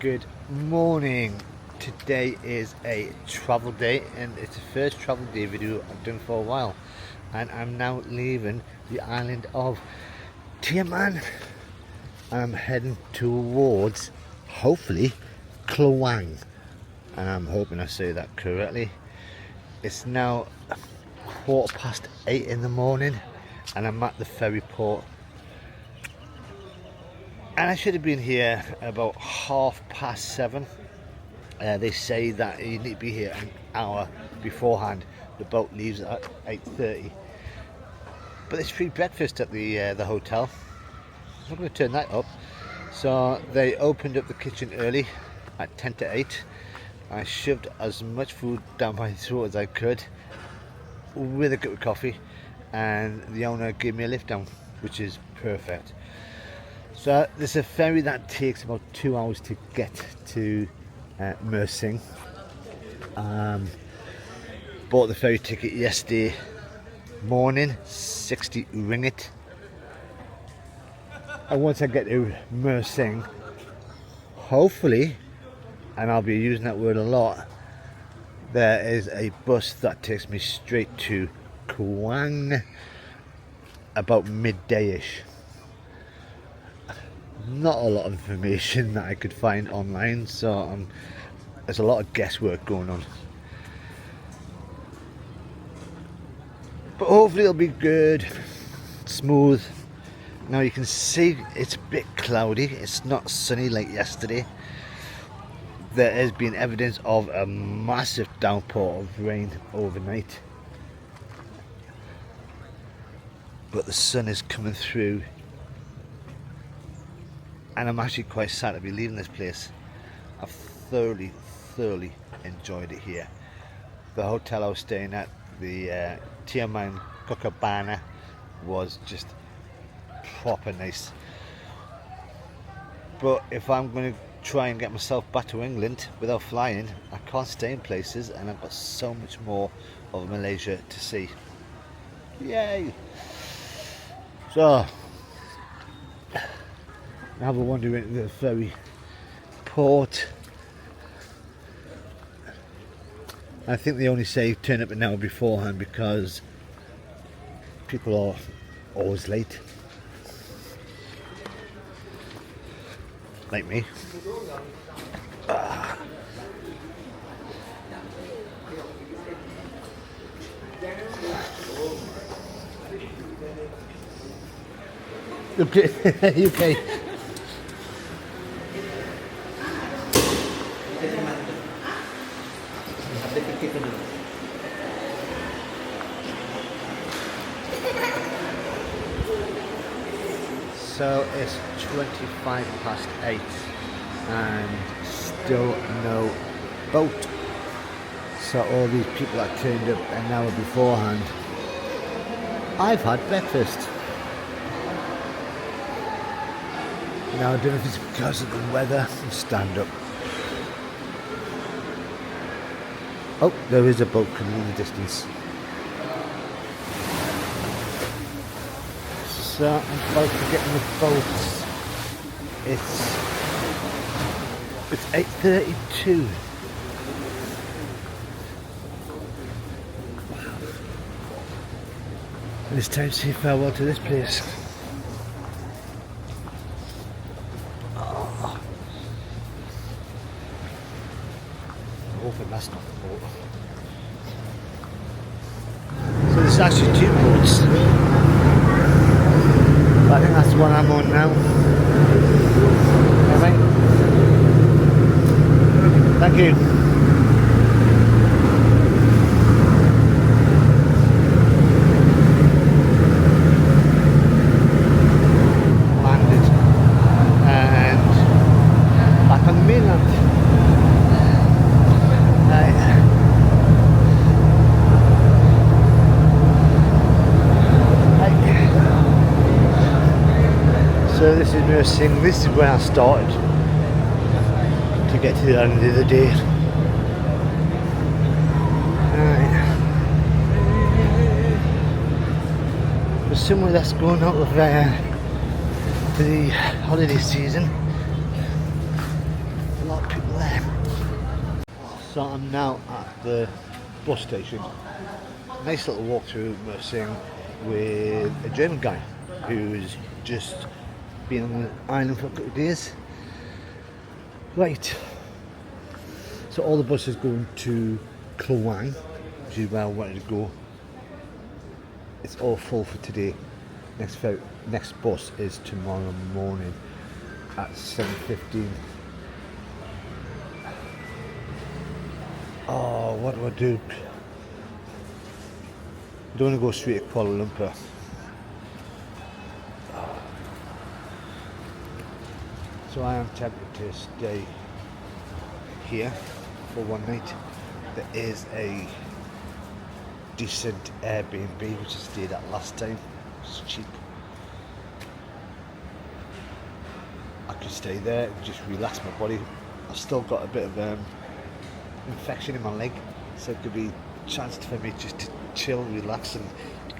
Good morning. Today is a travel day and it's the first travel day video I've done for a while, and I'm now leaving the island of Tioman and I'm heading towards, hopefully, Kluang, and I'm hoping I say that correctly. It's now 8:15 in the morning and I'm at the ferry port. And I should have been here about 7:30. They say that you need to be here an hour beforehand. The boat leaves at 8:30. But there's free breakfast at the hotel. I'm going to turn that up. So they opened up the kitchen early at 10 to 8. I shoved as much food down my throat as I could with a cup of coffee, and the owner gave me a lift down, which is perfect. So there's a ferry that takes about 2 hours to get to Mersing. Bought the ferry ticket yesterday morning, 60 ringgit. And once I get to Mersing, hopefully, and I'll be using that word a lot, there is a bus that takes me straight to Kluang about midday-ish. Not a lot of information that I could find online, so there's a lot of guesswork going on. But hopefully it'll be good, smooth. Now you can see it's a bit cloudy, it's not sunny like yesterday. There has been evidence of a massive downpour of rain overnight. But the sun is coming through. And I'm actually quite sad to be leaving this place. I've thoroughly enjoyed it here. The hotel I was staying at, the Tioman Island, was just proper nice. But if I'm going to try and get myself back to England without flying, I can't stay in places, and I've got so much more of Malaysia to see. Yay! So, have a wander into the ferry port. I think they only say turn up an hour beforehand because people are always late, like me. UK. So it's 8:25 and still no boat. So all these people that turned up an hour beforehand, I've had breakfast. Now I don't know if it's because of the weather. Stand up. Oh, there is a boat coming in the distance. So I'm about to get in the boat. It's 8:32. Wow. And it's time to say farewell to this place. Oh. I'm hoping that's not the boat. So there's actually two boats. I think that's the one I'm on now. Okay, mate. Thank you. Landed and back on the mainland. So this is Mersing. This is where I started to get to the end of the day. For somewhere that's going out of for the holiday season, a lot So I'm now at the bus station. Nice little walk through Mersing with a German guy who's just been on the island for a couple of days. Right, so all the buses going to Kluang, which is where I wanted to go. It's all full for today. Next bus is tomorrow morning at 7:15. Oh, what do I do? I don't want to go straight to Kuala Lumpur. So I am tempted to stay here for one night. There is a decent Airbnb which I stayed at last time. It's cheap. I could stay there and just relax my body. I've still got a bit of infection in my leg, so it could be a chance for me just to chill, relax and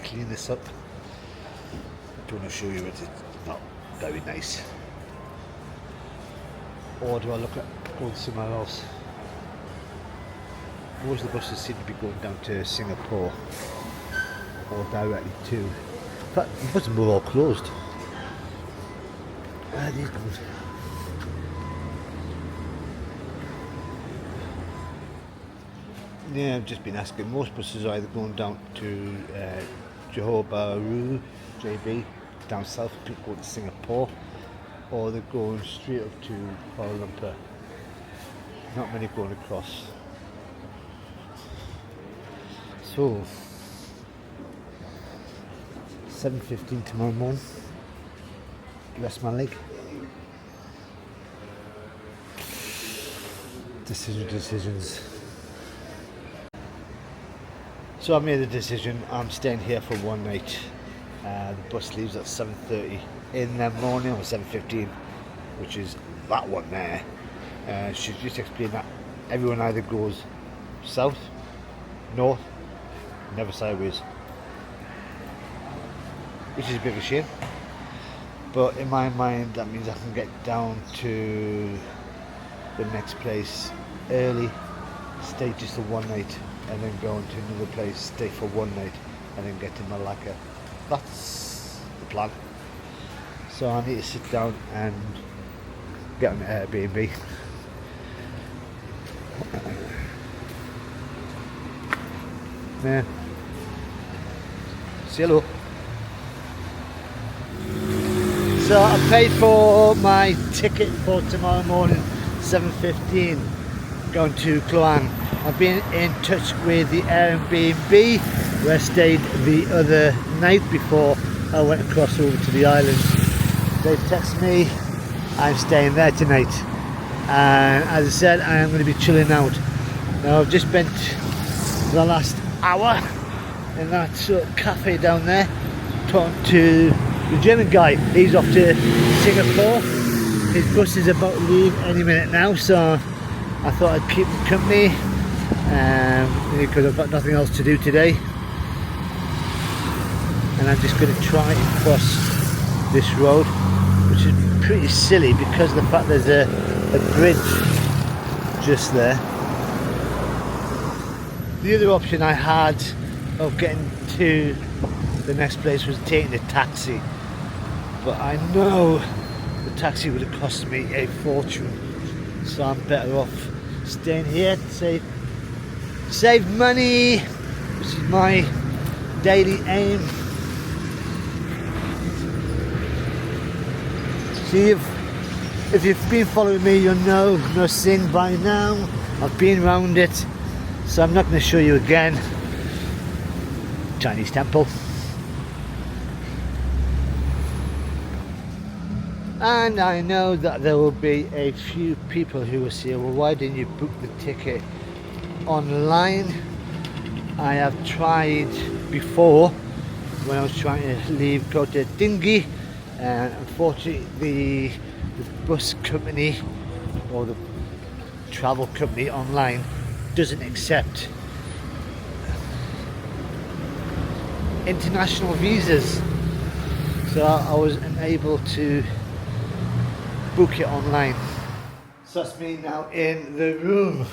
clean this up. I don't want to show you it, it's not very nice. Or do I look at going somewhere else? Most of the buses seem to be going down to Singapore or directly to. In fact, the buses were all closed. Where are these going? Yeah, I've just been asking. Most buses are either going down to Johor Bahru, JB, down south, people going to Singapore, or they're going straight up to Kuala Lumpur. Not many going across. So 7:15 tomorrow morning. Rest my leg. Decisions. So I made a decision. I'm staying here for one night. The bus leaves at 7:30 in the morning, or 7:15, which is that one there. She just explained that everyone either goes south, north, never sideways, which is a bit of a shame. But in my mind, that means I can get down to the next place early, stay just for one night, and then go on to another place, stay for one night, and then get to Malacca. That's the plan. So I need to sit down and get an Airbnb. Yeah. Say hello. So I paid for my ticket for tomorrow morning, 7:15, going to Kluang. I've been in touch with the Airbnb where I stayed the other night before I went across over to the island. They've texted me, I'm staying there tonight. And as I said, I am going to be chilling out. Now I've just spent the last hour in that sort of cafe down there talking to the German guy. He's off to Singapore. His bus is about to leave any minute now, so I thought I'd keep him company because I've got nothing else to do today. And I'm just going to try and cross this road, which is pretty silly because of the fact there's a bridge just there. The other option I had of getting to the next place was taking a taxi, but I know the taxi would have cost me a fortune, so I'm better off staying here to save money, which is my daily aim. See, if you've been following me, you'll know Mersing by now. I've been around it, so I'm not going to show you again. Chinese temple. And I know that there will be a few people who will say, well, why didn't you book the ticket online? I have tried before when I was trying to leave Kota Tinggi, and unfortunately the bus company or the travel company online doesn't accept international visas, so I was unable to book it online. So that's me now in the room.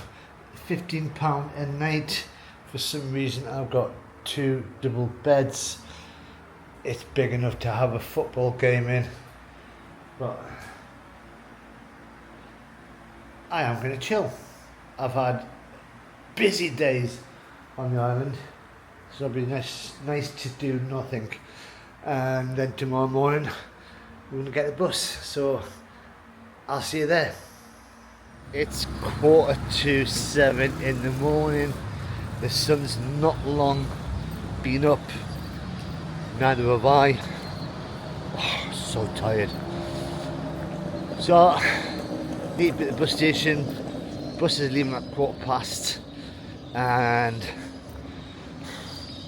£15 a night. For some reason I've got 2 double beds. It's big enough to have a football game in, but I am going to chill. I've had busy days on the island, so it'll be nice to do nothing. And then tomorrow morning we're going to get the bus, so I'll see you there. It's 6:45 in the morning. The sun's not long been up, neither have I. Oh, so tired. So need to be at the bus station. Bus is leaving at 15:15, and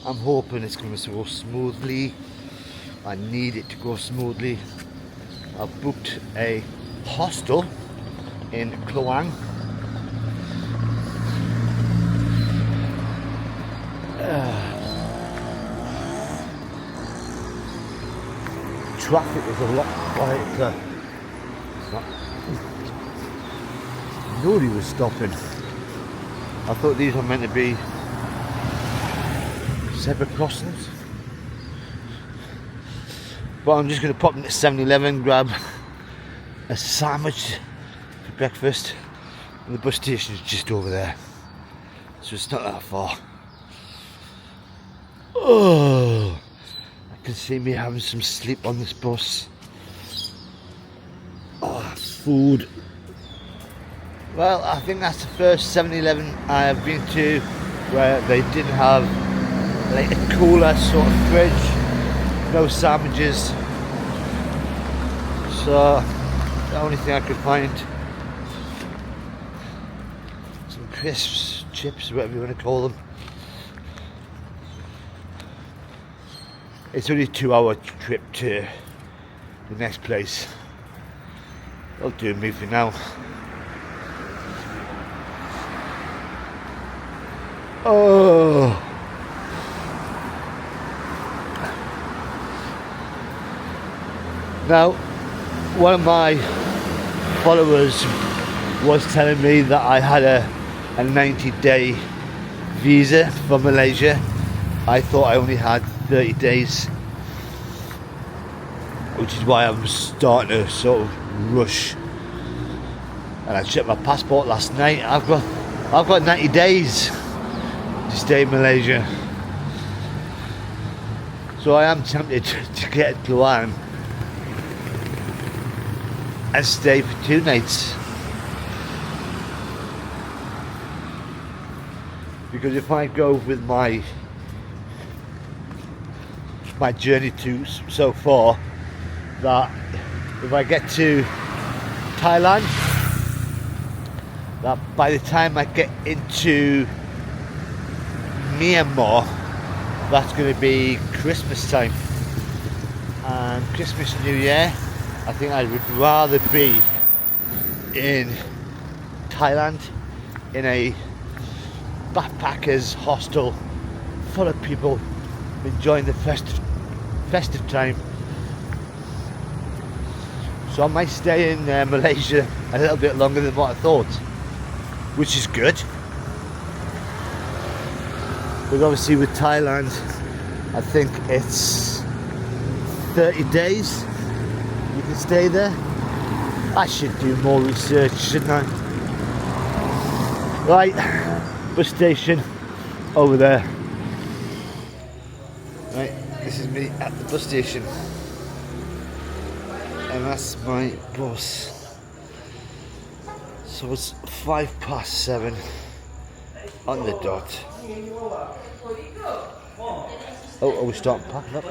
I'm hoping it's going to go smoothly. I need it to go smoothly. I've booked a hostel in Kluang. Traffic was a lot quieter. Nobody was stopping. I thought these were meant to be zebra crossings. But I'm just going to pop into 7-Eleven, grab a sandwich for breakfast, and the bus station is just over there, so it's not that far. Oh, I can see me having some sleep on this bus. Oh, food. Well, I think that's the first 7-Eleven I have been to where they didn't have like a cooler sort of fridge, no sandwiches. So the only thing I could find, some crisps, chips, whatever you want to call them. It's only a 2-hour trip to the next place. That'll do me for now. Oh, now one of my followers was telling me that I had a 90-day visa for Malaysia. I thought I only had 30 days, which is why I'm starting to sort of rush. And I checked my passport last night. I've got 90 days to stay in Malaysia. So I am tempted to get Kluang and stay for 2 nights. Because if I go with my journey to so far, that if I get to Thailand, that by the time I get into Myanmar, that's going to be Christmas time, and Christmas and New Year, I think I would rather be in Thailand in a backpackers hostel full of people enjoying the festive time. So I might stay in Malaysia a little bit longer than what I thought, which is good. But obviously with Thailand, I think it's 30 days you can stay there. I should do more research, shouldn't I? Right, bus station over there. Right, this is me at the bus station, and that's my bus. So it's 7:05 on the dot. Oh, are we starting packing up?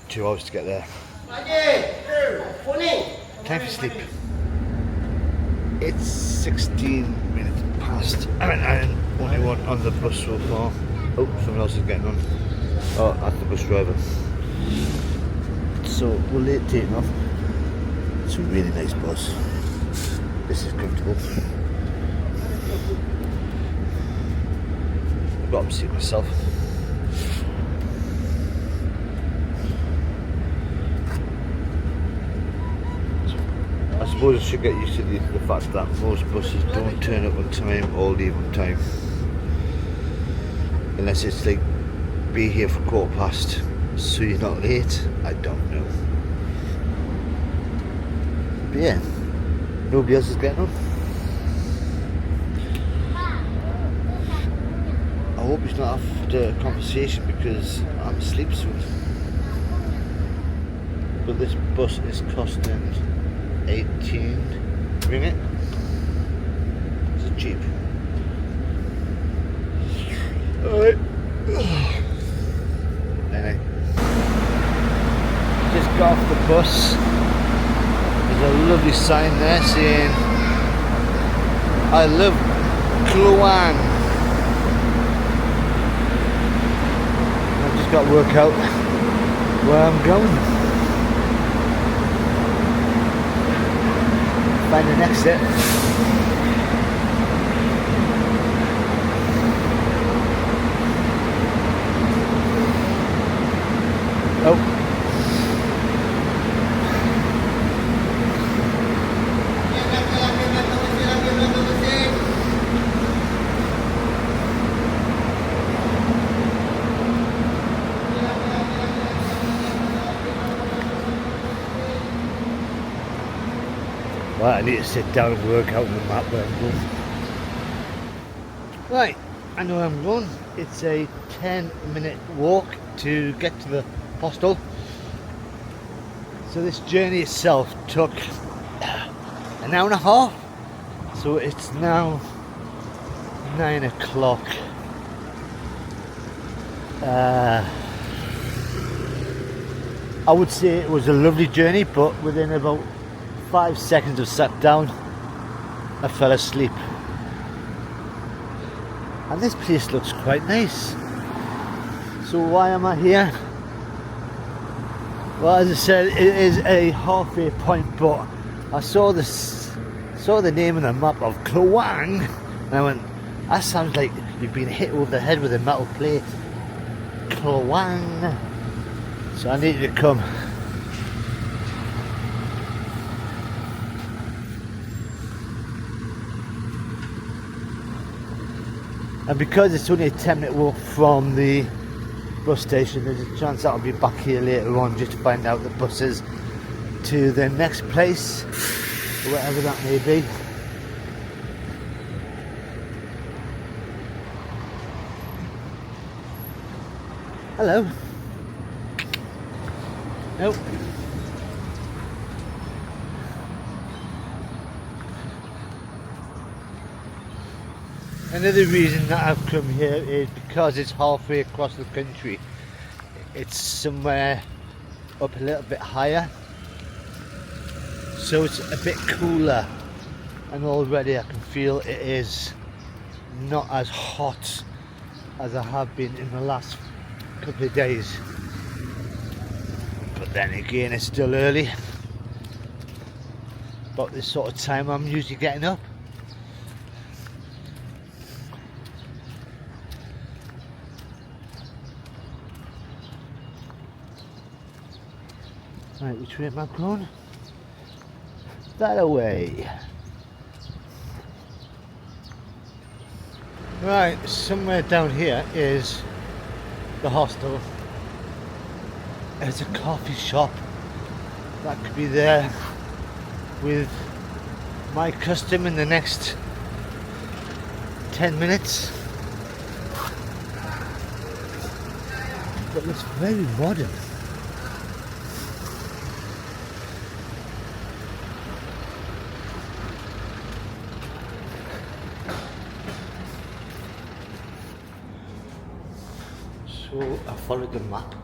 2 hours to get there. Time for sleep. It's 16 minutes past, and I'm only one on the bus so far. Oh, someone else is getting on. Oh, that's the bus driver. So we're late taking off. It's a really nice bus. This is comfortable. I've got to seat myself. suppose I should get used to the fact that most buses don't turn up on time or leave on time. Unless it's like, be here for 1/4 so you're not late. I don't know. But yeah, nobody else is getting on. I hope he's not after a conversation because I'm asleep soon. But this bus is costing 18 ringgit. It's cheap. Alright. Anyway. Just got off the bus. There's a lovely sign there saying I love Kluang. I've just got to work out where I'm going. Find an exit. Oh. Well, I need to sit down and work out the map where I'm going. Right, I know where I'm going. It's a 10-minute walk to get to the hostel. So this journey itself took an hour and a half. So it's now 9 o'clock. I would say it was a lovely journey, but within about 5 seconds of sat down, I fell asleep. And this place looks quite nice. So why am I here? Well, as I said, it is a halfway point, but I saw the name on the map of Kluang, and I went, that sounds like you've been hit over the head with a metal plate. Kluang. So I needed to come. And because it's only a 10-minute walk from the bus station, there's a chance that I'll be back here later on just to find out the buses to the next place, or whatever that may be. Hello. Nope. Another reason that I've come here is because it's halfway across the country. It's somewhere up a little bit higher, so it's a bit cooler, and already I can feel it is not as hot as I have been in the last couple of days. But then again, it's still early. About this sort of time I'm usually getting up. Right, which way am I going? That away. Right, somewhere down here is the hostel. There's a coffee shop that could be there with my custom in the next 10 minutes. But it's very modern. So I followed the map.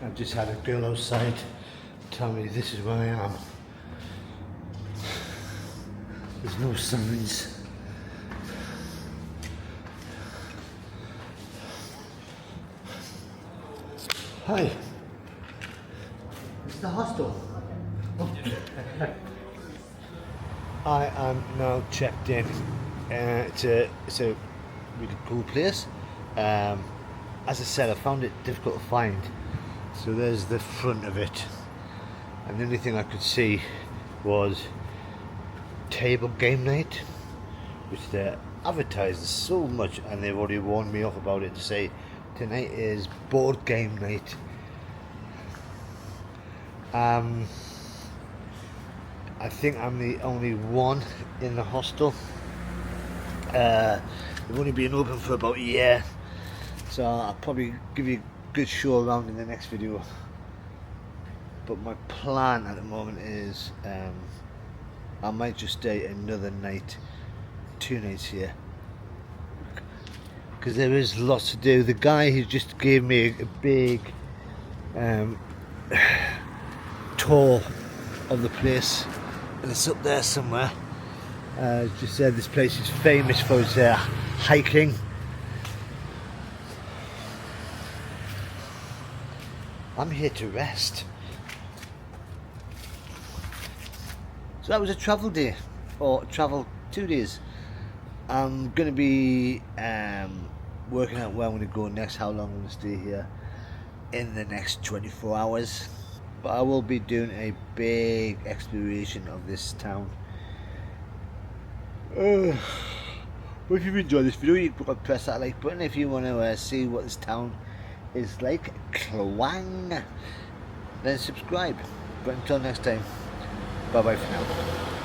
I've just had a girl outside tell me this is where I am. There's no signs. Hi. It's the hostel. Oh. I am now checked in. It's a really cool place. As I said, I found it difficult to find. So there's the front of it, and the only thing I could see was table game night, which they advertised so much, and they've already warned me off about it to say tonight is board game night. I think I'm the only one in the hostel. They've only been open for about a year, so I'll probably give you a good show around in the next video. But my plan at the moment is I might just stay another night, 2 nights here, because there is lots to do. The guy who just gave me a big tour of the place, and it's up there somewhere, just said this place is famous for its hiking. I'm here to rest. So that was a travel day, or travel 2 days. I'm going to be working out where I'm going to go next, how long I'm going to stay here in the next 24 hours. But I will be doing a big exploration of this town. But if you've enjoyed this video, you can press that like button if you want to see what this town is like, Kluang. Then subscribe. But until next time, bye bye for now.